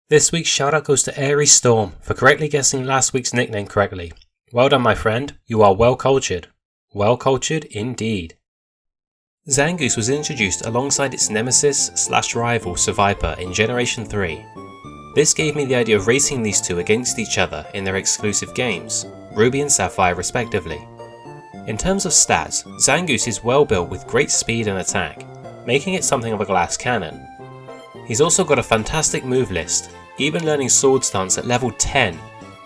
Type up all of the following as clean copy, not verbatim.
This week's shoutout goes to Airy Storm for correctly guessing last week's nickname correctly. Well done, my friend. You are well cultured. Well cultured indeed. Zangoose was introduced alongside its nemesis/rival Seviper in Generation 3. This gave me the idea of racing these two against each other in their exclusive games, Ruby and Sapphire respectively. In terms of stats, Zangoose is well built with great speed and attack, making it something of a glass cannon. He's also got a fantastic move list, even learning Sword Stance at level 10.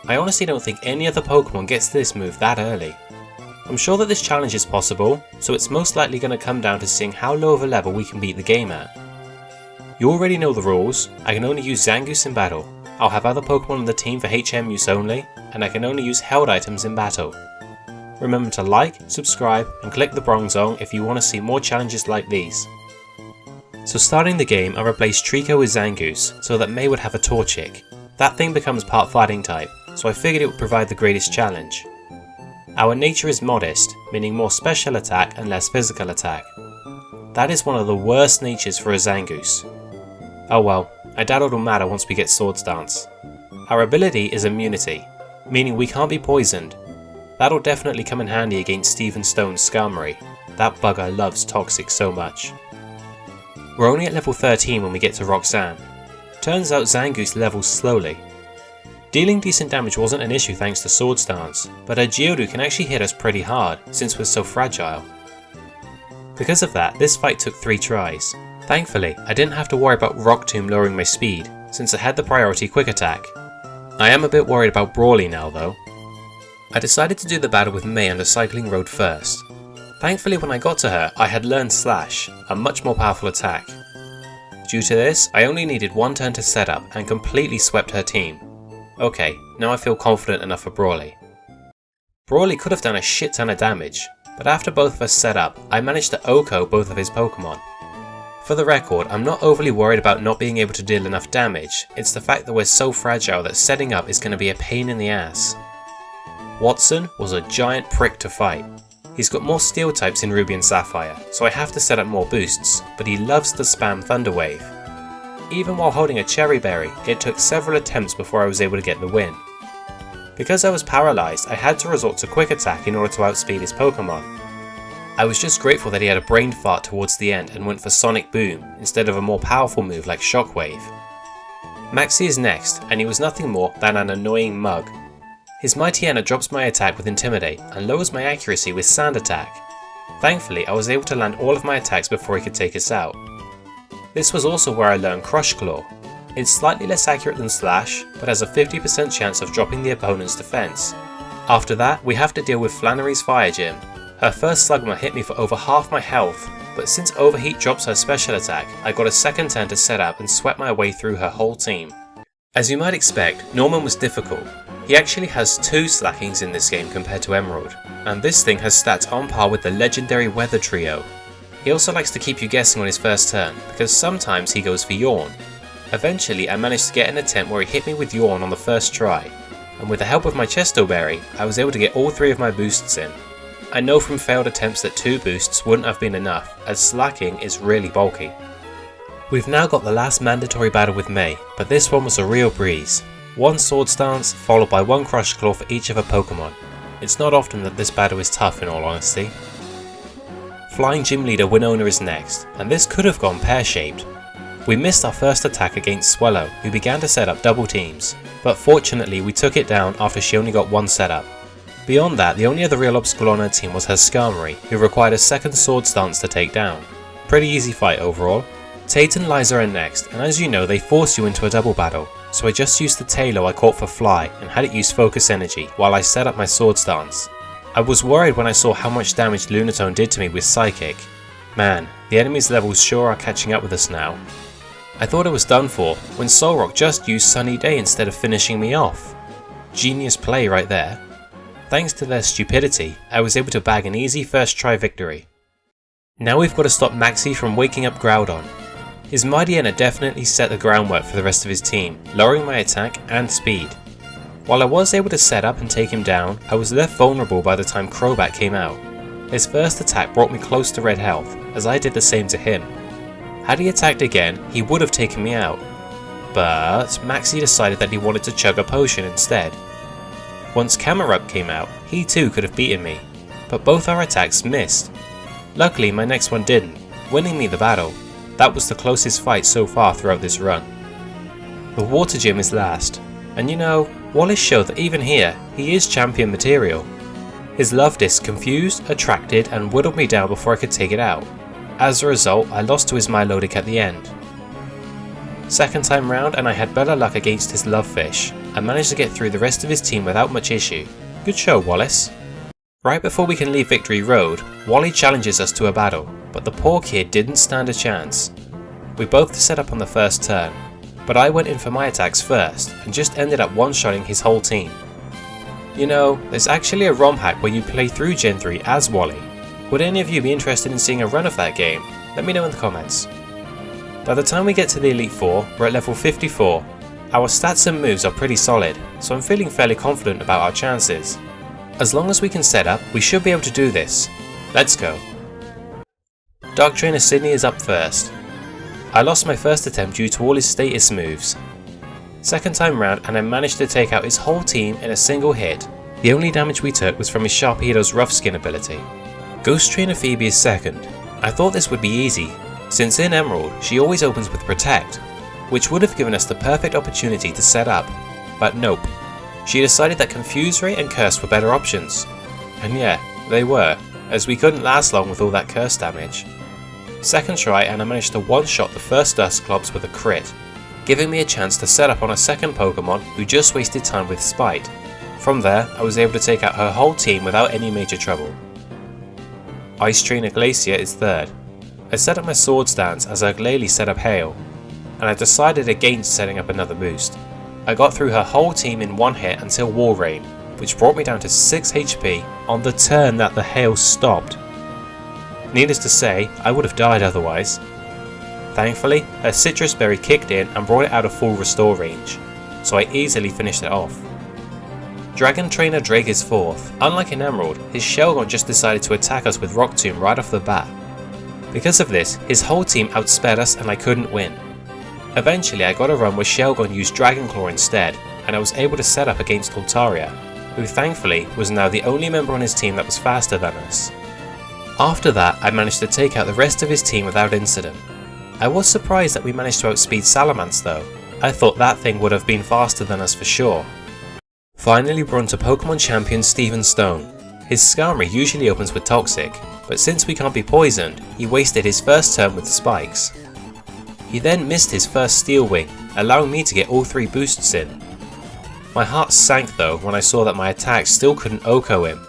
I honestly don't think any other Pokemon gets this move that early. I'm sure that this challenge is possible, so it's most likely going to come down to seeing how low of a level we can beat the game at. You already know the rules. I can only use Zangoose in battle. I'll have other Pokemon on the team for HM use only, and I can only use held items in battle. Remember to like, subscribe, and click the bronze zone if you want to see more challenges like these. So starting the game, I replaced Trico with Zangoose so that May would have a Torchic. That thing becomes part fighting type, so I figured it would provide the greatest challenge. Our nature is modest, meaning more special attack and less physical attack. That is one of the worst natures for a Zangoose. Oh well, I doubt it'll matter once we get Sword Stance. Our ability is immunity, meaning we can't be poisoned. That'll definitely come in handy against Stephen Stone's Skarmory. That bugger loves Toxic so much. We're only at level 13 when we get to Roxanne. Turns out Zangoose levels slowly. Dealing decent damage wasn't an issue thanks to Sword Stance, but her Geodude can actually hit us pretty hard since we're so fragile. Because of that, this fight took 3 tries. Thankfully, I didn't have to worry about Rock Tomb lowering my speed, since I had the priority Quick Attack. I am a bit worried about Brawly now though. I decided to do the battle with May under Cycling Road first. Thankfully when I got to her, I had learned Slash, a much more powerful attack. Due to this, I only needed 1 turn to set up and completely swept her team. Okay, now I feel confident enough for Brawly. Brawly could have done a shit ton of damage, but after both of us set up, I managed to OHKO both of his Pokemon. For the record, I'm not overly worried about not being able to deal enough damage, it's the fact that we're so fragile that setting up is going to be a pain in the ass. Watson was a giant prick to fight. He's got more steel types in Ruby and Sapphire, so I have to set up more boosts, but he loves to spam Thunder Wave. Even while holding a Cherry Berry, it took several attempts before I was able to get the win. Because I was paralysed, I had to resort to Quick Attack in order to outspeed his Pokemon. I was just grateful that he had a brain fart towards the end and went for Sonic Boom instead of a more powerful move like Shockwave. Maxie is next, and he was nothing more than an annoying mug. His Mightyena drops my attack with Intimidate and lowers my accuracy with Sand Attack. Thankfully, I was able to land all of my attacks before he could take us out. This was also where I learned Crush Claw. It's slightly less accurate than Slash, but has a 50% chance of dropping the opponent's defense. After that, we have to deal with Flannery's Fire Gym. Her first Slugma hit me for over half my health, but since Overheat drops her special attack, I got a second turn to set up and swept my way through her whole team. As you might expect, Norman was difficult. He actually has 2 slackings in this game compared to Emerald, and this thing has stats on par with the legendary Weather Trio. He also likes to keep you guessing on his first turn, because sometimes he goes for Yawn. Eventually I managed to get an attempt where he hit me with Yawn on the first try, and with the help of my Chesto Berry, I was able to get all 3 of my boosts in. I know from failed attempts that 2 boosts wouldn't have been enough, as slacking is really bulky. We've now got the last mandatory battle with May, but this one was a real breeze. 1 Sword Stance, followed by 1 Crush Claw for each of her Pokemon. It's not often that this battle is tough in all honesty. Flying Gym Leader Winona is next, and this could have gone pear-shaped. We missed our first attack against Swellow, who began to set up double teams, but fortunately we took it down after she only got 1 setup. Beyond that, the only other real obstacle on her team was her Skarmory, who required a second Sword Stance to take down. Pretty easy fight overall. Tate and Liza are next, and as you know they force you into a double battle, so I just used the Taillow I caught for Fly and had it use Focus Energy while I set up my Sword Stance. I was worried when I saw how much damage Lunatone did to me with Psychic. Man, the enemy's levels sure are catching up with us now. I thought I was done for when Solrock just used Sunny Day instead of finishing me off. Genius play right there. Thanks to their stupidity, I was able to bag an easy first try victory. Now we've got to stop Maxie from waking up Groudon. His Mightyena definitely set the groundwork for the rest of his team, lowering my attack and speed. While I was able to set up and take him down, I was left vulnerable by the time Crobat came out. His first attack brought me close to red health, as I did the same to him. Had he attacked again, he would have taken me out. but Maxie decided that he wanted to chug a potion instead. Once Camerupt came out, he too could have beaten me, but both our attacks missed. Luckily my next one didn't, winning me the battle. That was the closest fight so far throughout this run. The water gym is last, and you know, Wallace showed that even here, he is champion material. His love disc confused, attracted and whittled me down before I could take it out. As a result, I lost to his Milotic at the end. Second time round and I had better luck against his Lovefish, and managed to get through the rest of his team without much issue. Good show, Wallace. Right before we can leave Victory Road, Wally challenges us to a battle, but the poor kid didn't stand a chance. We both set up on the first turn, but I went in for my attacks first and just ended up one-shotting his whole team. You know, there's actually a ROM hack where you play through Gen 3 as Wally. Would any of you be interested in seeing a run of that game? Let me know in the comments. By the time we get to the Elite 4, we're at level 54. Our stats and moves are pretty solid, so I'm feeling fairly confident about our chances. As long as we can set up, we should be able to do this. Let's go. Dark Trainer Sydney is up first. I lost my first attempt due to all his status moves. Second time round and I managed to take out his whole team in a single hit. The only damage we took was from his Sharpedo's Rough Skin ability. Ghost Trainer Phoebe is second. I thought this would be easy, since in Emerald she always opens with Protect, which would have given us the perfect opportunity to set up, but nope. She decided that Confuse Ray and Curse were better options. And yeah, they were, as we couldn't last long with all that curse damage. Second try and I managed to one-shot the first Dusclops with a crit, giving me a chance to set up on a second Pokemon who just wasted time with Spite. From there, I was able to take out her whole team without any major trouble. Ice Trainer Glacier is third. I set up my Sword stance as I gladly set up Hail, and I decided against setting up another boost. I got through her whole team in one hit until War Rain, which brought me down to 6 HP on the turn that the hail stopped. Needless to say, I would have died otherwise. Thankfully, her Citrus Berry kicked in and brought it out of full restore range, so I easily finished it off. Dragon Trainer Drake is fourth. Unlike in Emerald, his Shelgon just decided to attack us with Rock Tomb right off the bat. Because of this, his whole team outsped us and I couldn't win. Eventually I got a run where Shelgon used Dragon Claw instead, and I was able to set up against Altaria, who thankfully was now the only member on his team that was faster than us. After that, I managed to take out the rest of his team without incident. I was surprised that we managed to outspeed Salamence though. I thought that thing would have been faster than us for sure. Finally we're on to Pokemon Champion Steven Stone. His Skarmory usually opens with Toxic, but since we can't be poisoned, he wasted his first turn with Spikes. He then missed his first Steel Wing, allowing me to get all 3 boosts in. My heart sank though when I saw that my attacks still couldn't OHKO him.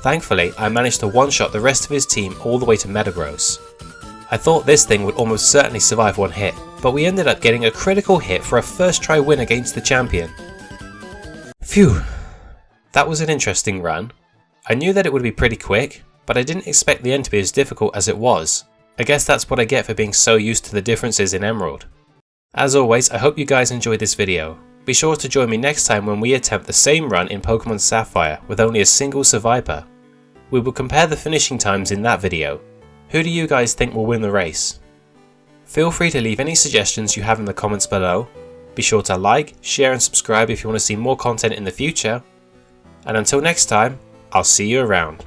Thankfully, I managed to one-shot the rest of his team all the way to Metagross. I thought this thing would almost certainly survive one hit, but we ended up getting a critical hit for a first try win against the champion. Phew, that was an interesting run. I knew that it would be pretty quick, but I didn't expect the end to be as difficult as it was. I guess that's what I get for being so used to the differences in Emerald. As always, I hope you guys enjoyed this video. Be sure to join me next time when we attempt the same run in Pokemon Sapphire with only a single Seviper. We will compare the finishing times in that video. Who do you guys think will win the race? Feel free to leave any suggestions you have in the comments below. Be sure to like, share and subscribe if you want to see more content in the future. And until next time, I'll see you around.